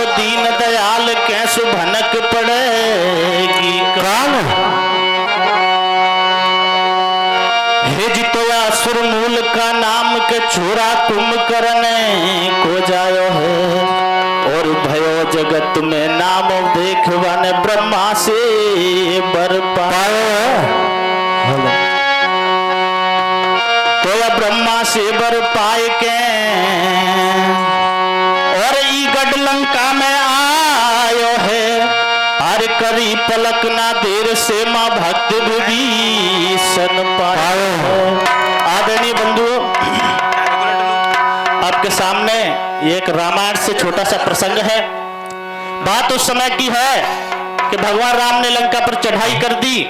तो दीन दयाल कैसु भनक पड़ेगी काल। हिज असुर मूल का नाम के छोरा कुंभकर्ण को जायो है, और भयो जगत में नाम देखवाने ब्रह्मा से बर पायो। तो या ब्रह्मा से बर पाए के और ई गढ़ लंका में आयो है, हर करी पलक ना देर से मां भक्त विभीषण पायो है। आदरणीय बंधुओं, आपके सामने एक रामायण से छोटा सा प्रसंग है। बात उस समय की है कि भगवान राम ने लंका पर चढ़ाई कर दी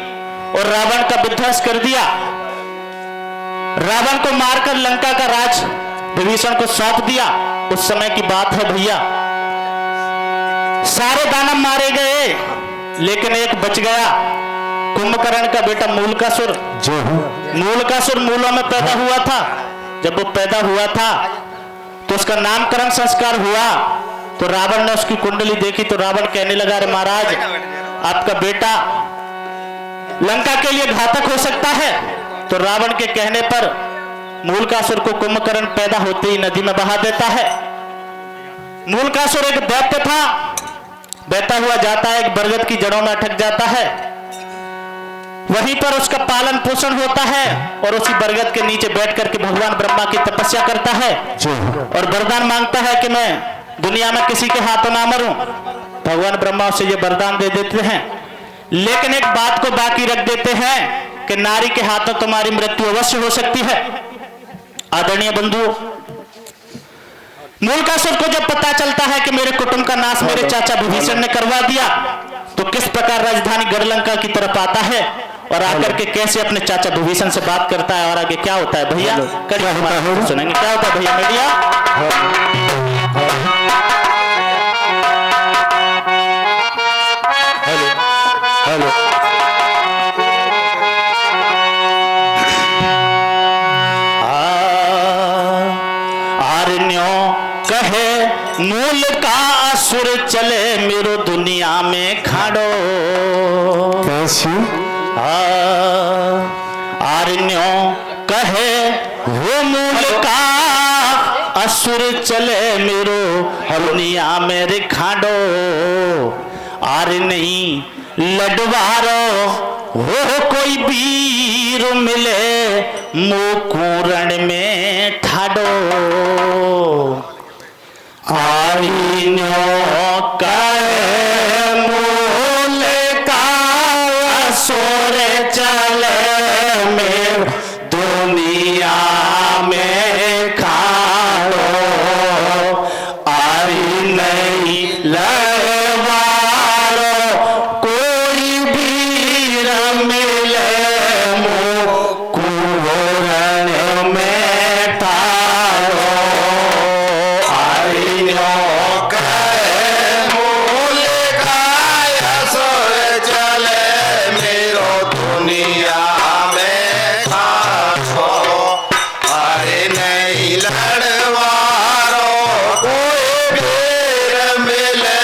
और रावण का विध्वंस कर दिया। रावण को मारकर लंका का राज विभीषण को सौंप दिया। उस समय की बात है भैया। सारे दानव मारे गए लेकिन एक बच गया, कुंभकर्ण का बेटा मूलकासुर। मूलकासुर मूलों में पैदा हुआ था। जब वो पैदा हुआ था तो उसका नामकरण संस्कार हुआ तो रावण ने उसकी कुंडली देखी तो रावण कहने लगा, अरे महाराज, आपका बेटा लंका के लिए घातक हो सकता है। तो रावण के कहने पर मूलकासुर को कुंभकर्ण पैदा होते ही नदी में बहा देता है। मूलकासुर एक दैत्य था, बहता हुआ जाता है, एक बरगद की जड़ों में अटक जाता है। वहीं पर उसका पालन पोषण होता है और उसी बरगद के नीचे बैठ करके भगवान ब्रह्मा की तपस्या करता है और वरदान मांगता है कि मैं दुनिया में किसी के हाथों ना मरूं। भगवान ब्रह्मा उसे ये वरदान दे देते हैं, लेकिन एक बात को बाकी रख देते हैं कि नारी के हाथों तुम्हारी मृत्यु अवश्य हो सकती है। आदरणीय बंधुओं, मूलकासुर को जब पता चलता है कि मेरे कुटुंब का नाश मेरे चाचा विभीषण ने करवा दिया तो किस प्रकार राजधानी गढ़लंका की तरफ आता है और आकर के कैसे अपने चाचा विभीषण से बात करता है और आगे क्या होता है भैया कल सुनेंगे। क्या होता है भैया मीडिया? हेलो आरण्यो कहे मूल का असुर चले मेरो दुनिया में खाड़ो। आरण्यो कहे वो मूल का असुर चले मेरो दुनिया में रिखाड़ो। आर नहीं लडवारो हो कोई वीर मिले मुकुरण में ठाडो। आरण्यो कहे मूल का असुर चले मेरे दुनिया में खाड़ो। आरी नहीं लड़वारो कोई वीर मिले मुकुरण में ठाड़ो। आरण्यो कहे मूल का असुर चले मेरो दुनिया में खाड़ो। अरे नहीं लड़वारो कोई वीर मिले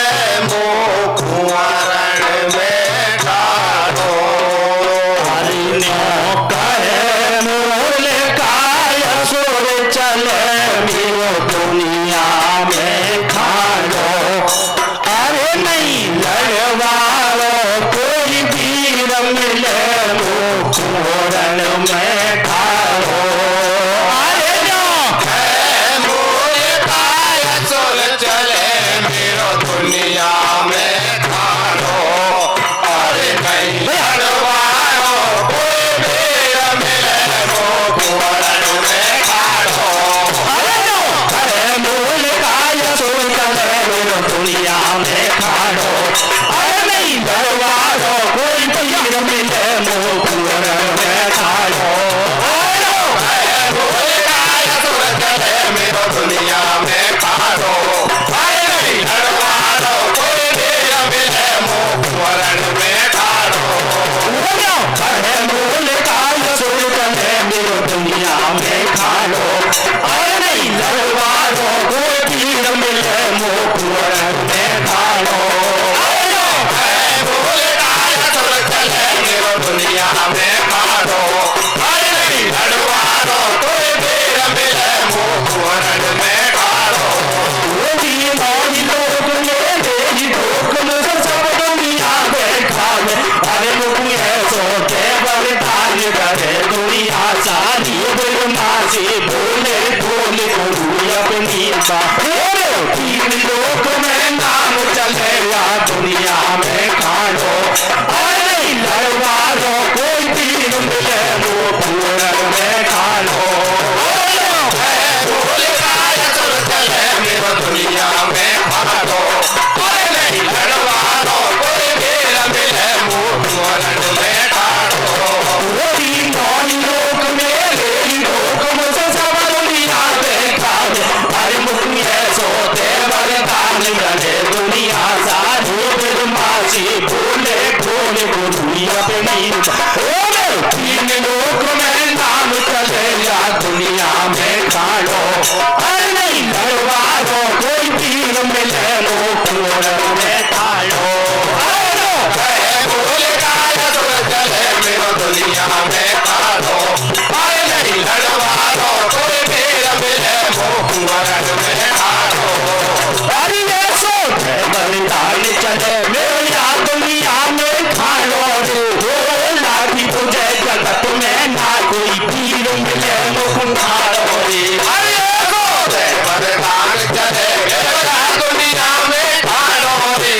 दुनिया में खाड़ो अरे नहीं लड़वारो कोई बेर मिले मोहन में खाड़ो मौज लोग मेरे ठोकन सब दुनिया में खावे अरे लोग सोते बरदान करे दुनिया सारी बदमाशी बोले बोले गुरु अपनी बात तीन लोक में नाम चलेगा दुनिया में खाड़ो अरे लड़वारो कोई तीन मिले वो पूर्ण में खाड़ो दुनिया में खाड़ो कोई नहीं लड़वारो कोई बेर मिले मोहन में खाड़ो मौज लोग मेरे लोग सब दुनिया में खावे अरे मुखिया सोते बरदान करे दुनिया सारी बदमाशी बोले बोले गुरु अपनी तीन लोक में नाम चलेगा दुनिया में खाड़ो अरे नहीं लड़वारो कोई तीर मिले लो पूर्ण में खाड़ो दुनिया में खाड़ो अरे नहीं लड़वारो कोई बेर मिले मोहन में खाड़ो अरे ये सोते बलिदान चले मेरा दुनिया में खाड़ो रे लाठी तुझे जगत में ना कोई पीर मिले मुख खाड़ो रे अरे ये सोते बलिदान चले मेरा दुनिया में खाड़ो रे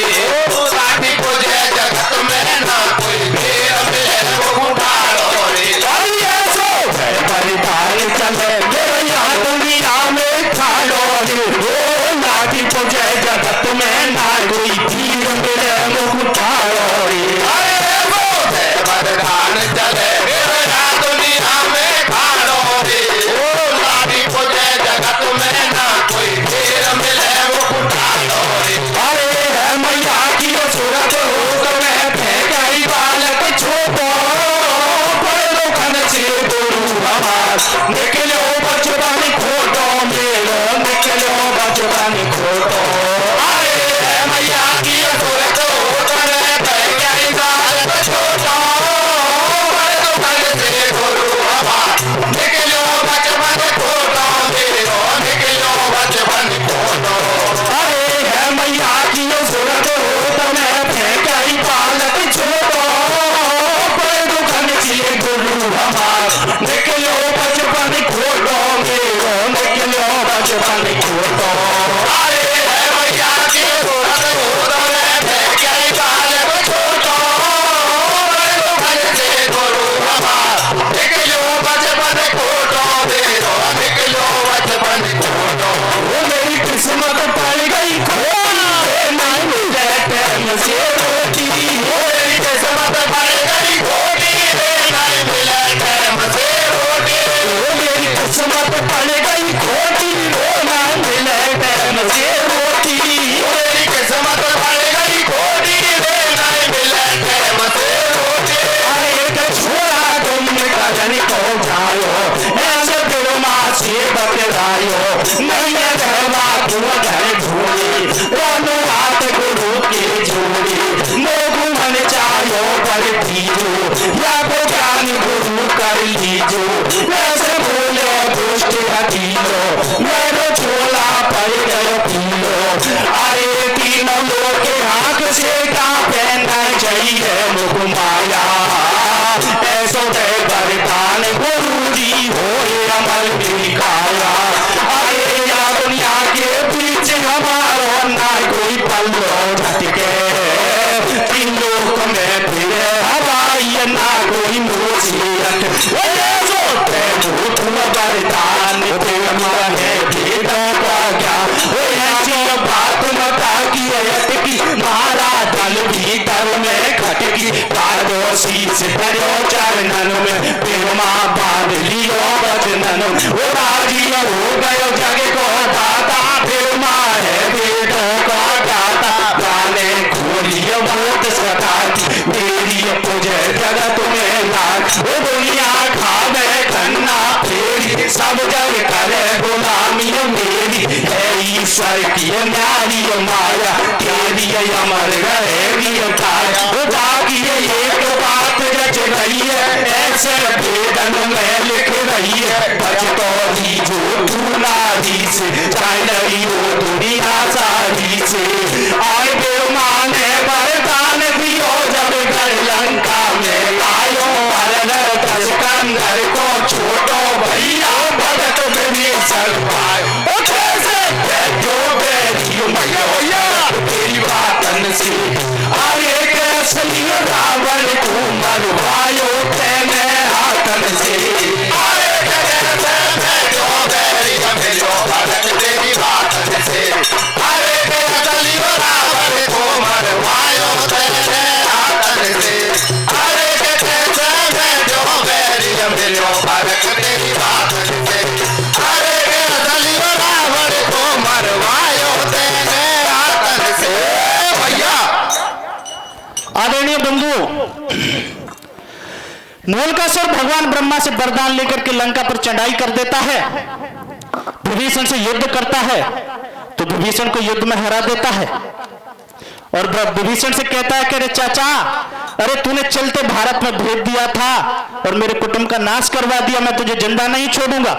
लाठी तुझे जगत में ना कोई बेर मिले मोहन खाड़ो रे अरे ये सोते बलिदान चले मेरा दुनिया में खाड़ो रे लाठी तुझे जगत में ना कोई पीर मिले मुख खाड़ो रे अरे सोते बलिदान चले मेरा दुनिया में खाड़ो रे लाठी तुझे जगत में ना कोई बेर मिले मोहन खाड़ो रे अरे है मैया की सूरत हो मैं फेंकाई बालक छोटो पढ़ो खन से गुरु हमार निकलो बचपन खोटो मेलो निकलो बचपन खोटो अरे मैया की सूरत हो मैं फेंकाई बालक छोटो पढ़ो खन से गुरु हमार निकलो बचपन खोटो मेरो निकलो बचपन खोटो अरे है मैया की सूरत हो मैं फेंकाई बालक छोटो पढ़ो खन से गुरु हमार निकलो बचपन खोटो मेरो निकलो बचपन खोटो अरे मैया की सूरत हो मैं फेंकाई बालक छोटो पढ़ो खन से गुरु हमार निकलो बचपन खोटो मेरो निकलो बचपन खोटो वो मेरी किस्मत पड़ गई खोटी नहीं मिले टाइम से रोटी मेरी किस्मत पड़ गई खोटी रे नहीं मिले टाइम से रोटी वो मेरी किस्मत पड़ गई खोटी वो नहीं मिले टाइम से रोटी मेरी किस्मत पड़ गई खोटी रे नहीं मिले टाइम से रोटी अरे एक छोरा तुम कजन को जायो ऐसे फिर माँ से बतलायो नहीं है घरवा तुम घर ढूंढी दोनों हाथ गुरु की जोड़ी लोगों मन चाहो पर पीजो या को ज्ञान गुरु कर लीजो ऐसे बोले दुष्ट हकीलो मेरो छोला पड़ गयो पीलो अरे तीनों लोग के आंख से का पहनना चाहिए मुख माया ऐसो दे बरदान गुरु जी हो अमल दिखाया अरे या दुनिया के बीच हमारो ना कोई पल्लो झटके तीन लोक में फिर हवाई ना कोई मुसीबत ऐसो दे भूत बरदान फिर मरे भेदों का क्या ऐसी बात मता की अयत की मारा दल भीतर में खटकी कादो शीश धरो चरणन में पिरमा बांध लियो बचनन वो राजी हो गयो जग को दाता फिरमा है बेटों का दाता गाने खोलियो भूत सताती मेरी तुझे जगत में लाग वो दुनिया खावे खन्ना फेरी सब जग करे गुलामी मेरी है ईश्वर की न्यारी माया तेरी अमर रहेगी काया बाकी एक बात रच गई कैसे वेदन में लिख रही है बचतो ही जो दूनारी से चाहे वो दुनिया सारी से आए बेमान वरदान दियो जब घर लंका में आयो हरण सिकंदर को छोटो भैया भगत विभीषण पायो कैसे बैठो बैठियो भैया तेरी बातन से आगे कैसली रावण को मरवायो तेने हाथन से आगे कैसे बैठो बैठियो मिलो भगत तेरी बातन से आगे कैसली रावण को मरवायो तेने हाथन से आगे कैसे बैठो बैठियो मिलो भगत तेरी बातन से आगे कैसली रावण को मरवायो तेने हाथन से भैया। आदरणीय बंधु, मूलकासुर भगवान ब्रह्मा से वरदान लेकर के लंका पर चढ़ाई कर देता है, विभीषण से युद्ध करता है तो विभीषण को युद्ध में हरा देता है और विभीषण से कहता है कि अरे चाचा, अरे तूने चलते भारत में भेज दिया था और मेरे कुटुंब का नाश करवा दिया, मैं तुझे जिंदा नहीं छोड़ूंगा।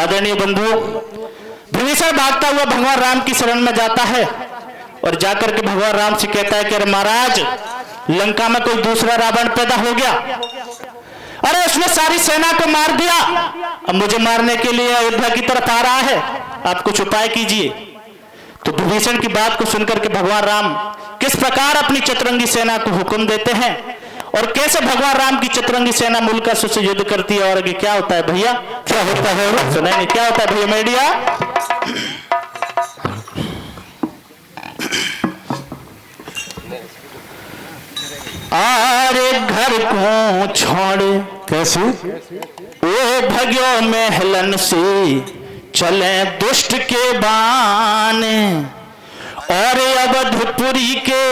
आदरणीय बंधु, विभीषण भागता हुआ भगवान राम की शरण में जाता है और जाकर के भगवान राम से कहता है कि अरे महाराज, लंका में कोई दूसरा रावण पैदा हो गया, अरे उसने सारी सेना को मार दिया, अब मुझे मारने के लिए अयोध्या की तरफ आ रहा है, आप कुछ उपाय कीजिए। तो विभीषण की बात को सुनकर के भगवान राम किस प्रकार अपनी चतुरंगी सेना को हुक्म देते हैं और कैसे भगवान राम की चतुरंगी सेना मूलकासुर से युद्ध करती है और आगे क्या होता है भैया, क्या होता है सुनाएंगे, क्या होता है भैया मीडिया। आरे घर को छोड़ कैसे ओ भग्यो महलन से चले दुष्ट के बान और अवधपुरी के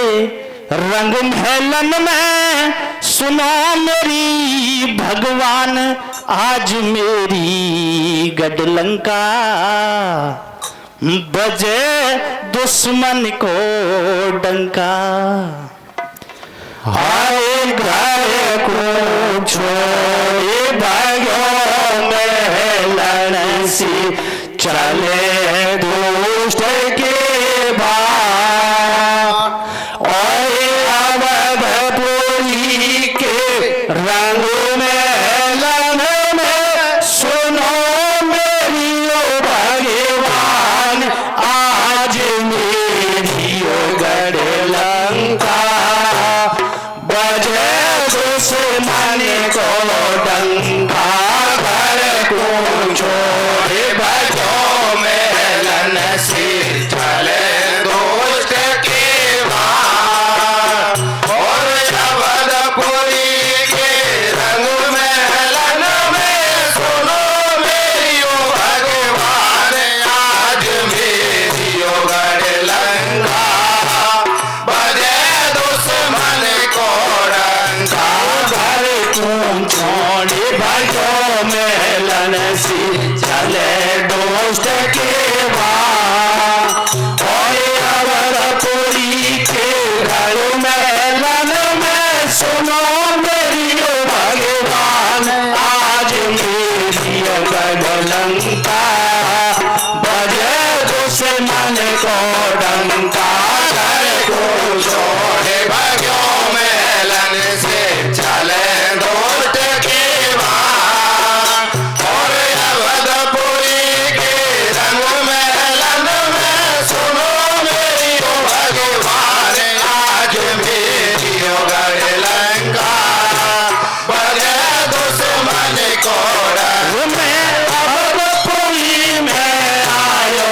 रंग महलन में सुनो मेरी भगवान, आज मेरी गढ़लंका बजे दुश्मन को डंका। आए घर को छोड़े भाग्यों में लड़न सी चले दुष्ट के भाग और अवधपुरी के रंग में लन में सुनो मेरी ओ भगवान, आज मेरी ओ गढ़लंका बजे दुश्मन को डंका। घर को छोड़े भजो मेलन से चले दुष्ट के भाग और अवधपुरी के रंग महलन में सुनो मेरी ओ भगवान, आज मेरी ओ गढ़लंका बजे दुश्मन को डंका। घर को छोड़े भजो मेलन से चले दुष्ट के भाग और अवधपुरी के रंग महलन में सुनो मेरी ओ भगवान, आज मेरी ओ गढ़लंका बजे दुश्मन को डंका। घर को छोड़े भग्यो मेलन से चले दुष्ट के भाग और अवधपुरी के रंग महलन में सुनो मेरी ओ भगवान, आज मेरी ओ गढ़लंका बजे दुश्मन को डंका। अवधपुरी में आयो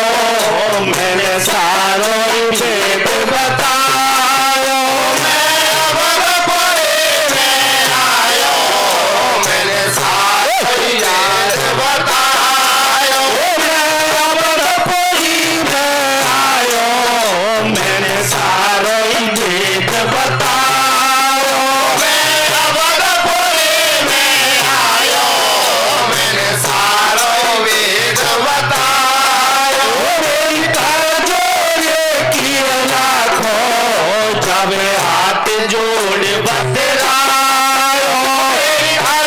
मैंने सारो भेद बतायो, मैं अवधपुरी में आयो मैंने सारो भेद बतायो, मैं अवधपुरी में आयो मैंने सारो भेद बतायो, मैं अवधपुरी में आयो मैंने सारो भेद बतायो। मेरी कर जोड़े किए लाखों जब हाथ जोड़ बतरायो, मेरी हर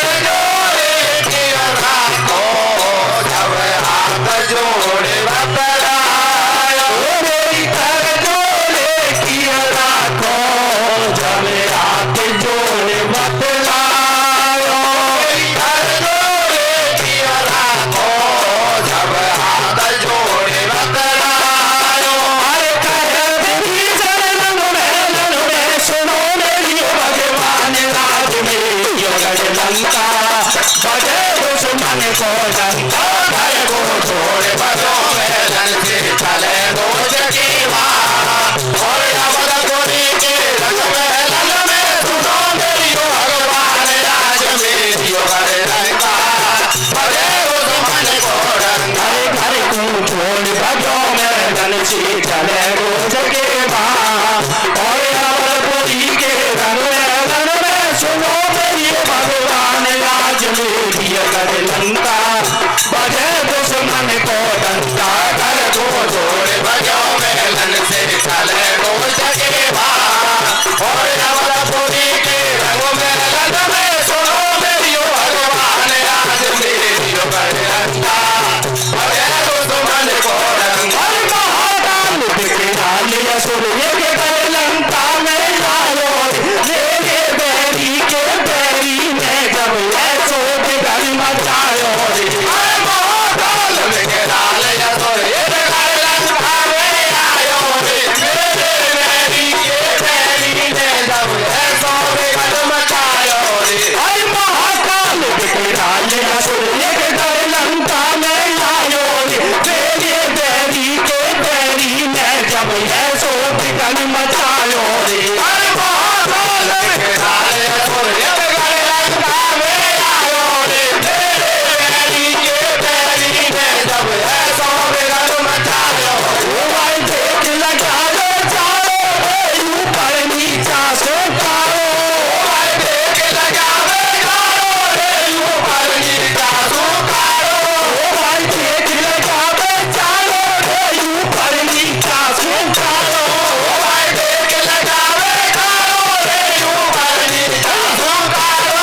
असुर एक कर लंका में लायो मेरे बैरी के बैरी ने जब ऐसो बिगड़ मचायो रे महाकाल विकराल असुर एक कर लंका में आयो रे मेरे बैरी के बैरी ने जब ऐसो बिगड़ मचायो रे महाकाल विकराल असुर एक कर लंका में आयो रे मेरे बैरी के बैरी ने जब ऐसो बिगड़ मचायो रे महाकाल विकराल असुर एक कर लंका में आयो रे मेरे बैरी के बैरी ने जब ऐसो बिगड़ मचायो भाई देख लगा लो चारो ऊपर नीचा से कारो भाई देख लगा लो चारो ऊपर नीचा से कारो भाई देख लगा लो चारो ऊपर नीचा से कारो भाई देख लगा लो चारो ऊपर नीचा से कारो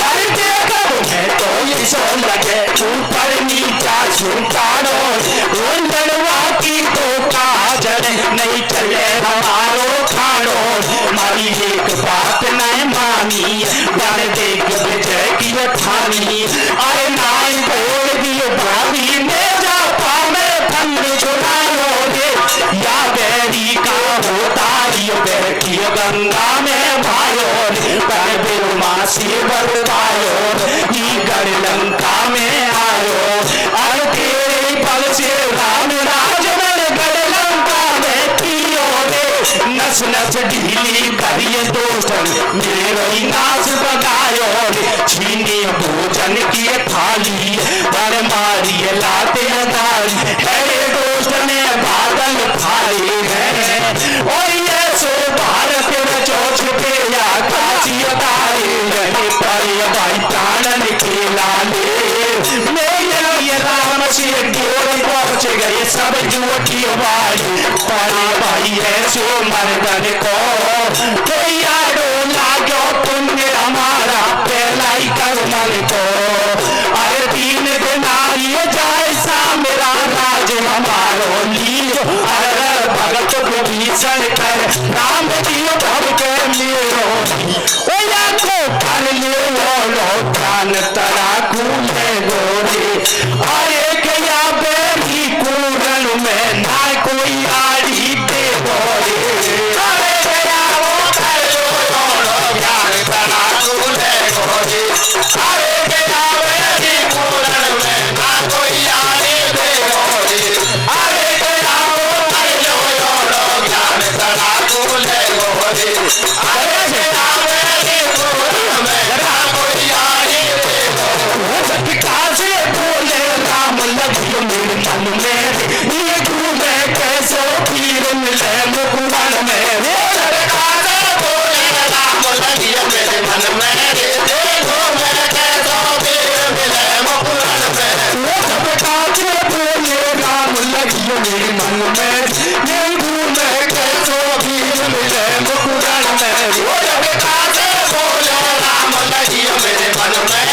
भाई देखो मैं तो ये सो लगे ऊपर नीचा से कारो लड़वा की तो काजल नहीं चले हमारो खाड़ो मारी एक बात नहीं मानी डर देख विजय की ठानी अरे नाई बोल दियो भाभी में जा पावे फंद छुड़ायो रे या बैरी का होता रियो बैठी गंगा में भायो रे कर बिरुमा से बरतायो गढ़ लंका में आयो अरे तेरे पल से राम राज में गढ़ लंका में पियो रे नस नस ढीली करिए दोस्तन मेरे नाश बगायो रे छीनी भोजन की थाली पर मारी लाते दारी है दोस्त ने बादल फाड़े हैं और ये सो भारत रचो छुपे या काशी तारे रहे पर भाई प्राणन के लाले मेरे राम से डोर पहुंच गए सब जोटी भाई पारे भाई ऐसो मर्दन को यारो लागो पुण्य हमारा पहला ही कर्मन को अरे 3 दिन आइए जाए सा मेरा राज हमारो लीलो अरे भगत विभीषण कर राम जी भव के मेरो ओ या को कर ले लो प्राण तरा कूले गोरे अरे क्या बेरी कूरन में ना कोई आड़ी दे गोरे अरे क्या वो कर लो ज्ञान तरा कूले गोरे अरे क्या बेरी कूरन में ना कोई आड़ी दे गोरे अरे क्या वो कर लो ज्ञान तरा कूले गोरे अरे क्या बेरी कूरन में ना कोई आड़ी दे गोरे कासे बोले राम लगियो मेरे मन में ये घूमे कैसो पीर मिले मुकुवन में कासे बोले राम लगियो मेरे मन में ये घूमे कैसो पीर मिले मुकुवन में कासे बोले राम लगियो मेरे मन में ये घूमे कैसो पीर मिले मुकुवन में कासे बोले राम लगियो मेरे मन में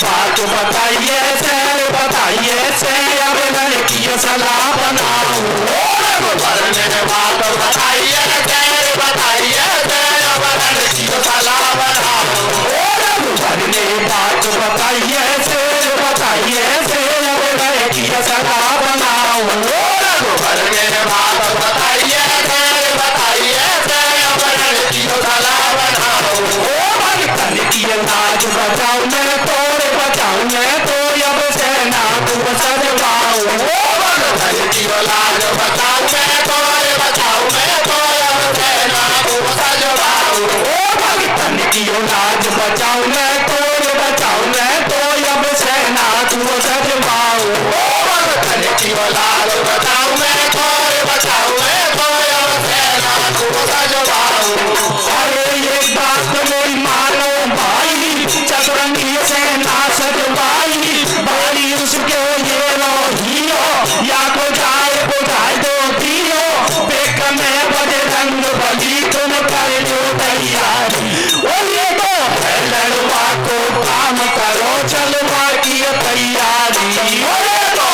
बात बताइए से अब लड़की सलाह बनाओ ने बात बताइए से अब लड़की सलाह बनाओ ने बात बताइए से अब लड़की सलाह बनाओ ने बात बताइए से अब लड़की सलाह बनाओ भगतन की लाज बचाओ मैं तोरे बचाओ मैं तो अब सेना को सजवाओ भगतन की लाज बचाओ मैं तोरे बचाओ मैं तो अब सेना को सजवाओ भगतन की लाज बचाओ मैं तोरे बचाओ मैं तो अब सेना को सजवाओ भगतन की लाज बचाओ मैं तोरे बचाओ मैं तो अब सेना को सजवाओ अरे ये बात मेरी मानो भाई चतुरंगी से ना सजवाई भाई उसके ये लो हियो या को जाए दो दियो बेक में बजे रंग बली तुम कर लो तैयारी ओ ये तो है लड़वा को काम करो चलवा की तैयारी ओ ये तो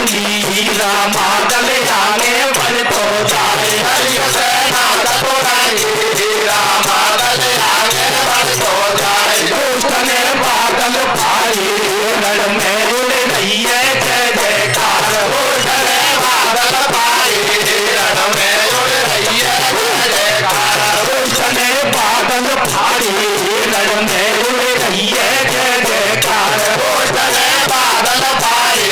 बोली रामा कल्याणे बन तो जाए हरि सेना चतुराई रामा कल्याणे बन तो जाए दुष्ट ने बादल भाई रण में उड़ रही है जय जयकार दुष्ट ने बादल भाई रण में उड़ रही है जय जयकार दुष्ट ने बादल भाई रण में उड़ रही है जय जयकार दुष्ट ने बादल भाई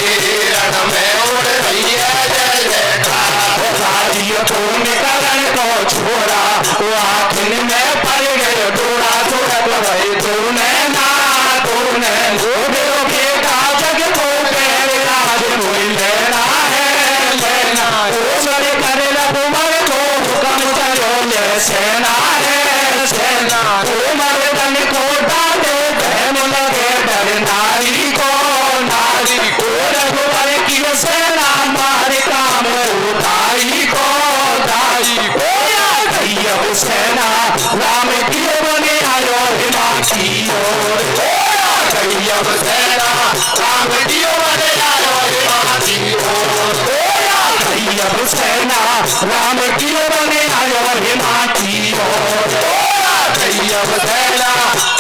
रण में उड़ रही है जय जयकार राज्य तूने करण को छोड़ा वो आखिर में पड़ गए डोरा सूरत भाई तूने ना तूने लोगे का जग को तेरे राज कोई लेना है लेना उमर करे उमर को हुक्म चलो ले सेना है सेना उमर बन को डाले बहन लगे डर नारी को नारी को रघुवर की सेना मारे काम उठाई को दाई को भैया सेना राम की बने आयो हिमाची ओर भैया सेना राम की बने आयो हिमाची ओर भैया सेना राम की बने आयो हिमाची ओर भैया सेना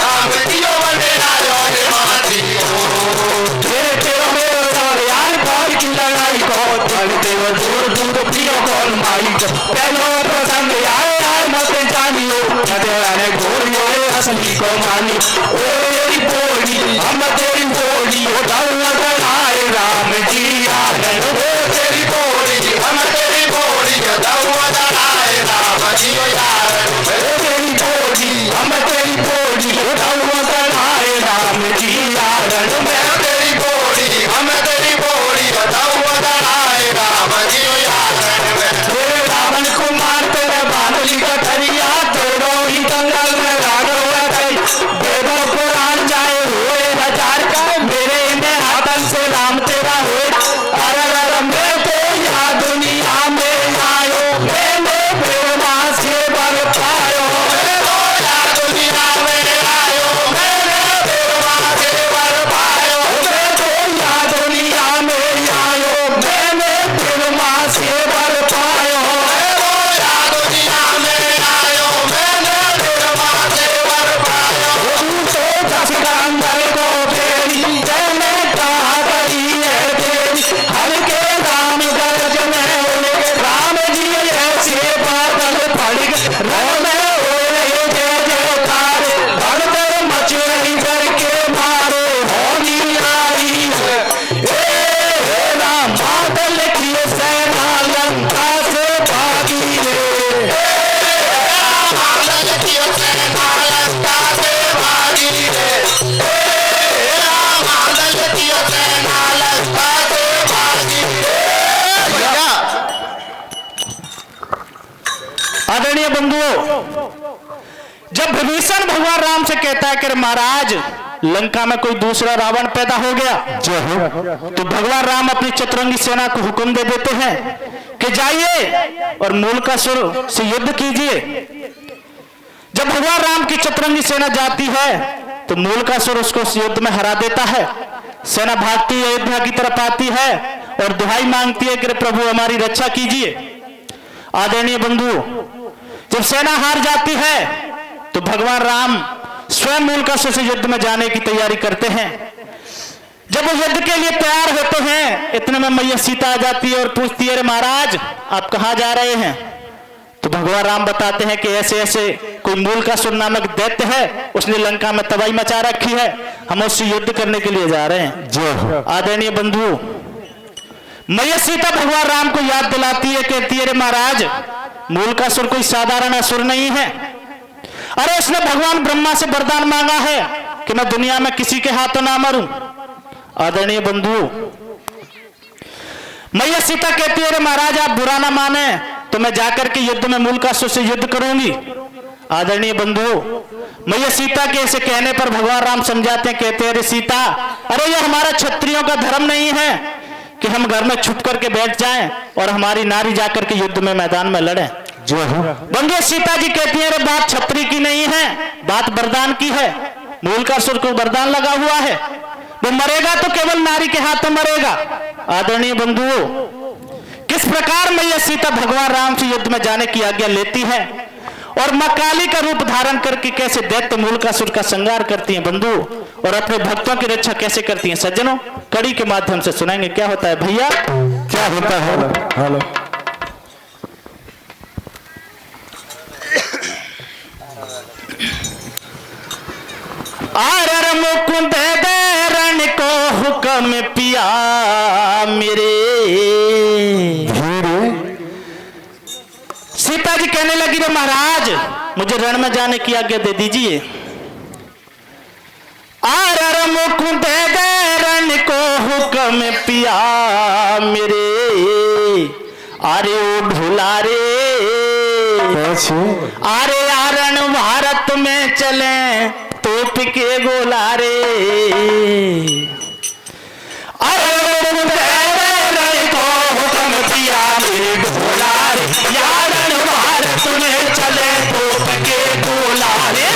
राम की बने आयो हिमाची ओर तेरे तेरो मेरा यार बार की लड़ाई को चलते वो दूर दूर पियो कौन माई को पहलो प्रसंग यार मत जानियो तेरे गोरियो असली को मानी ओ तेरी बोली हम तेरी बोली ओ डर आए राम जी आ गए तेरी बोली हम तेरी बोली दौड़ आए राम जी यार तेरी बोली हम तेरी बोली ओ डर आए राम जी आ गए तेरी बोली हम तेरी बोली दौड़ आए राम जी यार तेरे रावण कुमार तेरे बादली का ठरिया तोड़ो ही कंगाल में राघव गई वेदों पुराण जाए हुए हजार का मेरे में आतन से राम तेरा हुए अरे मैं तो यहाँ दुनिया में आयो मैंने प्रेमा से बर पायो दुनिया में आयो मैंने देवा से वर पायो मैं तो यहाँ दुनिया में आयो मैंने प्रेमा से बर पायो दुनिया में आयो मैंने देवा से वर पायो तो दस अंदर को फेरी मैंने कहा करी है तेरी हल्के राम गरज में उनके राम जी ऐसे बादल पड़ गए राम हो रहे जय जयकार भगदड़ मच रही करके मारे होली आई है ए राम बादल की सेना लंका से भागी रे बादल की सेना लंका से भागी रे बादल की सेना लंका से भागी रे आदरणीय बंधुओं, जब विभीषण भगवान राम से कहता है कि महाराज लंका में कोई दूसरा रावण पैदा हो गया तो भगवान राम अपनी चतुरंगी सेना को हुक्म दे देते हैं कि जाइए और मूलकासुर से युद्ध कीजिए। जब भगवान राम की चतुरंगी सेना जाती है तो मूलकासुर उसको उस युद्ध में हरा देता है। सेना भागती है, अयोध्या की तरफ आती है और दुहाई मांगती है कि प्रभु हमारी रक्षा कीजिए। आदरणीय बंधु, जब सेना हार जाती है तो भगवान राम स्वयं मूलकासुर से युद्ध में जाने की तैयारी करते हैं। जब वो युद्ध के लिए तैयार होते हैं इतने में मैया सीता आ जाती है और पूछती है, अरे महाराज आप कहां जा रहे हैं? तो भगवान राम बताते हैं कि ऐसे ऐसे कोई मूलकासुर नामक दैत्य है, उसने लंका में तबाही मचा रखी है, हम उससे युद्ध करने के लिए जा रहे हैं। आदरणीय बंधु, मैया सीता भगवान राम को याद दिलाती है, कहती है, अरे महाराज मूलकासुर कोई साधारण असुर नहीं है। अरे उसने भगवान ब्रह्मा से वरदान मांगा है कि मैं दुनिया में किसी के हाथों ना मरूं। आदरणीय बंधु, मैया सीता कहती है, अरे महाराज आप बुरा ना माने तो मैं जाकर के युद्ध में मूलकासुर से युद्ध करूंगी। आदरणीय बंधु, मैया सीता के ऐसे कहने पर भगवान राम समझाते हैं, कहते हैं, अरे सीता, अरे ये हमारा क्षत्रियों का धर्म नहीं है कि हम घर में छुप करके बैठ जाएं और हमारी नारी जाकर के युद्ध में मैदान में लड़े। बंधु, सीता जी कहती है, अरे बात छत्री की नहीं है, बात वरदान की है। मूलकासुर को वरदान लगा हुआ है, वो मरेगा तो केवल नारी के हाथ में मरेगा। आदरणीय बंधुओं, किस प्रकार मैया सीता भगवान राम से युद्ध में जाने की आज्ञा लेती है और मां काली का रूप धारण करके कैसे दैत्य मूलकासुर का संहार करती हैं बंधु, और अपने भक्तों की रक्षा कैसे करती हैं सज्जनों, कड़ी के माध्यम से सुनाएंगे। क्या होता है भैया, क्या होता है? हेलो आर मुकुंद रण को हुक्म पिया मेरे। सीता जी कहने लगी रे महाराज, मुझे रण में जाने की आज्ञा दे दीजिए। आर मुकुंद रण को हुक्म पिया मेरे। अरे ओ ढोला रे, अरे आरण भारत में चले तोप के गोला रे। अरे रण को हुक्म पिया मेरे ढोला रे, आरण भारत में चले तोप के गोला रे।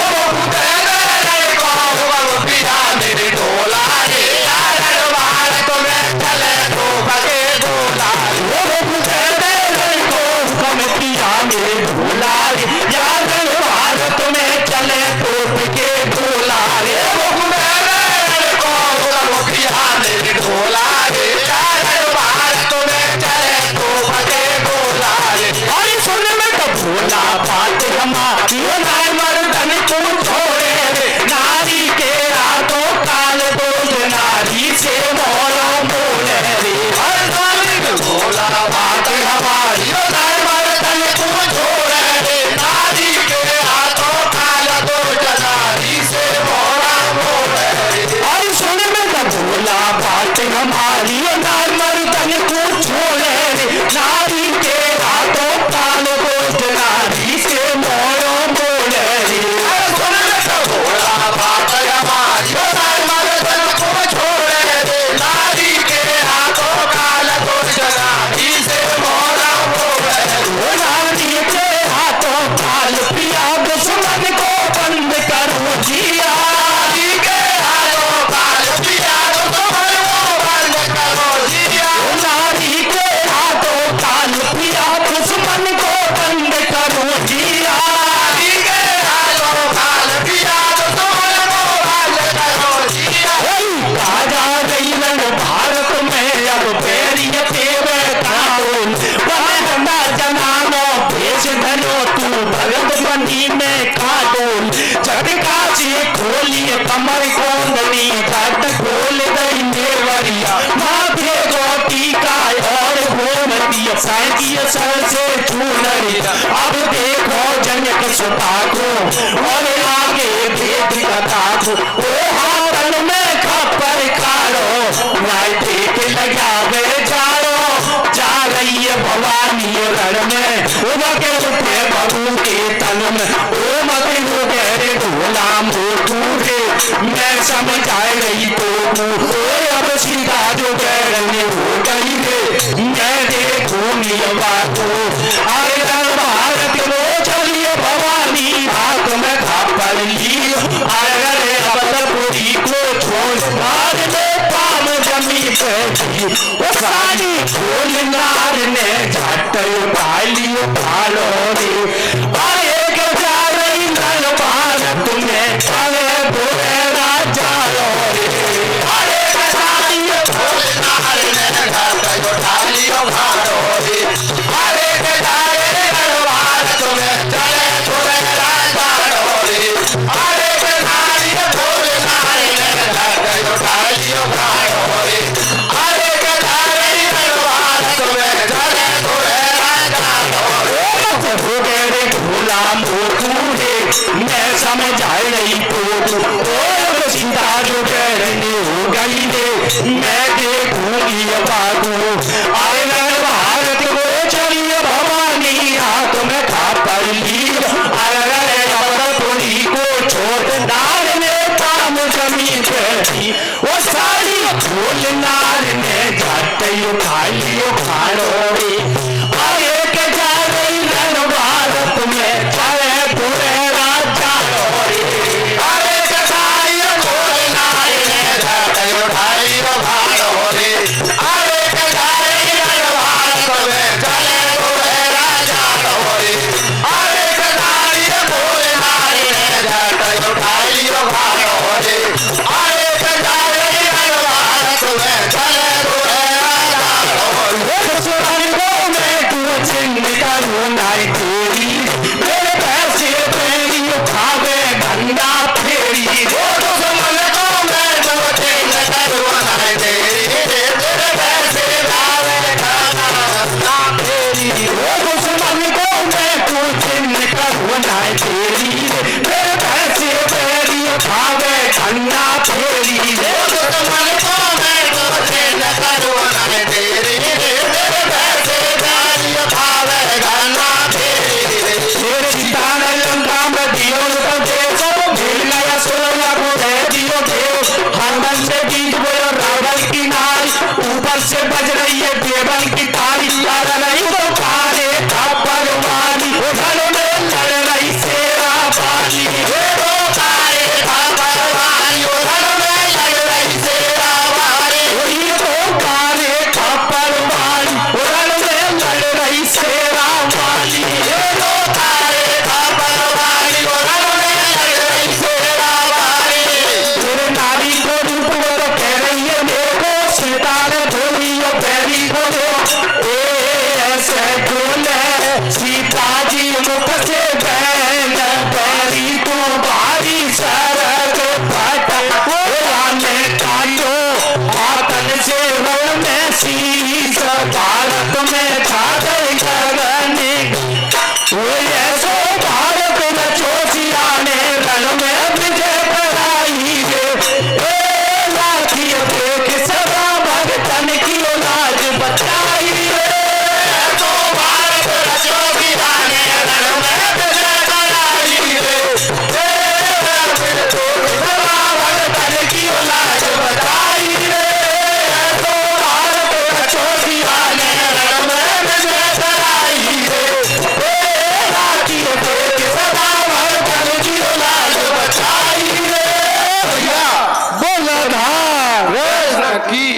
कमर कोंदनी तट खोल गई देवरिया, माथे गोटी का और घोमती सैकिय सर से चूनरिया। अब देखो जनक सुता को और आगे भेद कथा को, ओ हारन में खपर कारो राय देख लगा वे जारो। जा रही है भवानी रण में, उनके उठे बबू के तन में, ओ मत रे गुलाम हो तूरे, मैं समझ आ रही तो अब सीता जो कहने हो गई रे, मैं देखूंगी बातों। अरे भारत लो चलिए भवानी हाथ में खपर ली, अरे अवतरपुरी को छोड़ मार ले पाम जमी पे। वो सारी खोल नार ने झट उठा लियो भालो रे। अरे जा रही नल भारत में चले बुरे राजा लो रे। अरे सारी खोल नार ने झट उठा लियो भालो रे। अरे जा रही नल भारत में चले बुरे राजा लो रे। अरे सारी खोल नार ने झट उठा लियो भालो रे। अरे जा रही नल भारत में चले बुरे राजा लो रे। हो गए रे गुलाम हो तूने, मैं समझ आ रही तो सीता जो कहने हो गई रे, मैं देखूंगी बाबू। अरे भारत को चलिए भवानी हाथ में खपर ली, अरे अवतरपुरी को छोड़ नार ने पाम जमीन पे। वो सारी खोल नार ने झट उठा लियो भाड़ो रे। अरे के जा रही रण भारत में चले बुरे राजा रो रे। अरे के सारी खोल नार ने झट उठा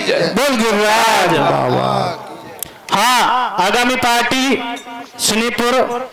जय। बोल गिरिराज हाँ, आगामी पार्टी सुनीपुर